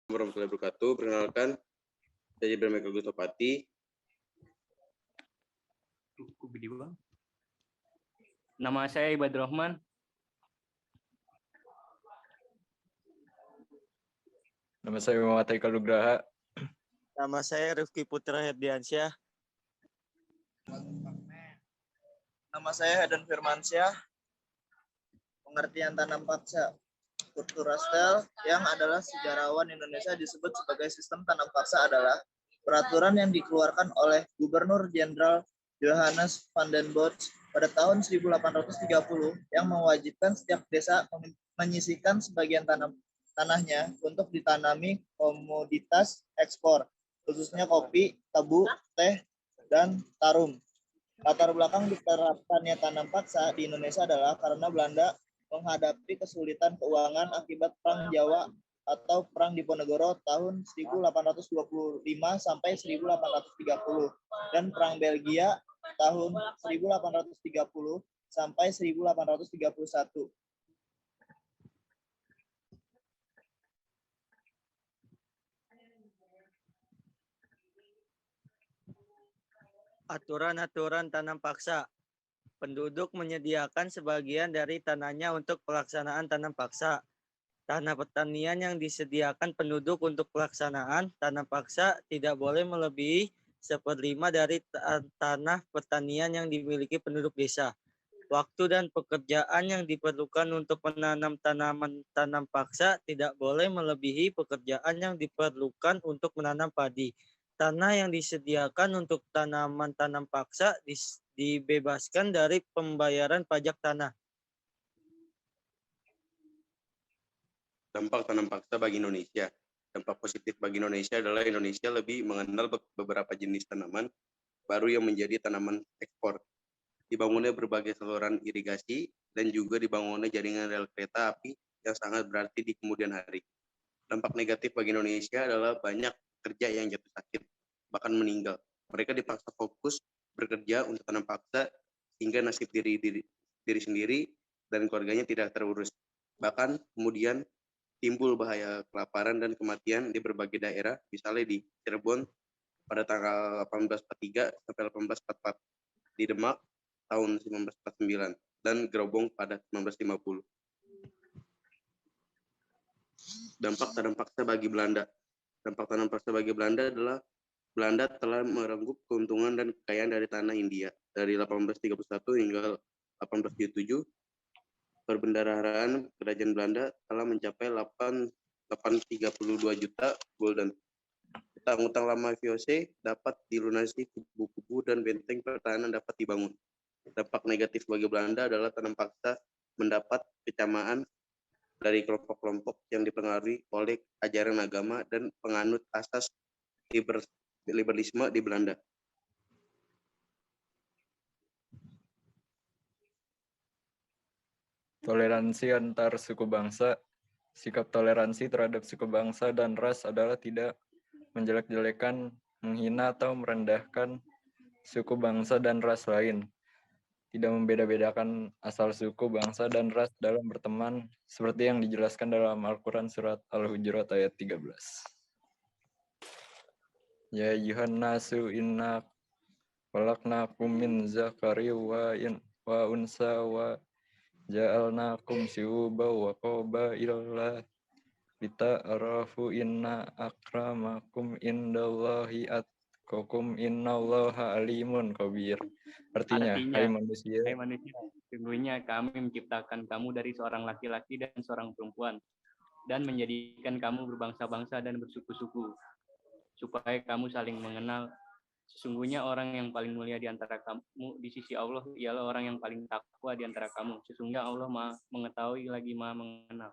Warahmatullahi wabarakatuh. Perkenalkan, saya Jibril Michael Gustopati. Nama saya Ibadur Rahman. Nama saya Muhammad Haikal Nugraha. Nama saya Rifki Putra Herdiansyah. Nama saya Hadan Firmansyah. Pengertian tanam paksa. Kurt Rustel yang adalah sejarawan Indonesia disebut sebagai sistem tanam paksa adalah peraturan yang dikeluarkan oleh Gubernur Jenderal Johannes van den Bosch pada tahun 1830 yang mewajibkan setiap desa menyisihkan sebagian tanahnya untuk ditanami komoditas ekspor, khususnya kopi, tebu, teh, dan tarum. Latar belakang diterapkannya tanam paksa di Indonesia adalah karena Belanda menghadapi kesulitan keuangan akibat Perang Jawa atau Perang Diponegoro tahun 1825 sampai 1830 dan Perang Belgia tahun 1830 sampai 1831. Aturan-aturan tanam paksa. Penduduk menyediakan sebagian dari tanahnya untuk pelaksanaan tanam paksa. Tanah pertanian yang disediakan penduduk untuk pelaksanaan tanam paksa tidak boleh melebihi 1/5 dari tanah pertanian yang dimiliki penduduk desa. Waktu dan pekerjaan yang diperlukan untuk menanam tanaman tanam paksa tidak boleh melebihi pekerjaan yang diperlukan untuk menanam padi. Tanah yang disediakan untuk tanaman tanam paksa dibebaskan dari pembayaran pajak tanah. Dampak tanam paksa bagi Indonesia. Dampak positif bagi Indonesia adalah Indonesia lebih mengenal beberapa jenis tanaman baru yang menjadi tanaman ekspor. Dibangunnya berbagai saluran irigasi dan juga dibangunnya jaringan rel kereta api yang sangat berarti di kemudian hari. Dampak negatif bagi Indonesia adalah banyak pekerja yang jatuh sakit, bahkan meninggal. Mereka dipaksa fokus bekerja untuk tanam paksa sehingga nasib diri sendiri dan keluarganya tidak terurus. Bahkan kemudian timbul bahaya kelaparan dan kematian di berbagai daerah, misalnya di Cirebon pada tanggal 1843 sampai 1844, di Demak tahun 1949, dan Gerobong pada 1950. Dampak tanam paksa bagi Belanda. Dampak tanam paksa bagi Belanda adalah Belanda telah merengkup keuntungan dan kekayaan dari tanah India. Dari 1831 hingga 1877, perbendaharaan kerajaan Belanda telah mencapai 832 juta gulden. Utang-utang lama VOC dapat dilunasi, kubu-kubu dan benteng pertahanan dapat dibangun. Dampak negatif bagi Belanda adalah tanam paksa mendapat kecamaan dari kelompok-kelompok yang dipengaruhi oleh ajaran agama dan penganut asas liberalisme di Belanda. Toleransi antar suku bangsa. Sikap toleransi terhadap suku bangsa dan ras adalah tidak menjelek-jelekan, menghina atau merendahkan suku bangsa dan ras lain. Tidak membeda-bedakan asal suku, bangsa, dan ras dalam berteman, seperti yang dijelaskan dalam Al-Quran Surat Al-Hujurat ayat 13. Ya ayyuhan nasu inna khalaqnakum min zakari wa unsa wa ja'alnakum syu'uban wa qabaila lita'arafu inna akramakum indallahi atqakum innallaha alimun khabir. Artinya, hai manusia, sesungguhnya kami menciptakan kamu dari seorang laki-laki dan seorang perempuan, dan menjadikan kamu berbangsa-bangsa dan bersuku-suku, supaya kamu saling mengenal. Sesungguhnya orang yang paling mulia di antara kamu di sisi Allah ialah orang yang paling takwa di antara kamu. Sesungguhnya Allah Maha mengetahui lagi Maha mengenal.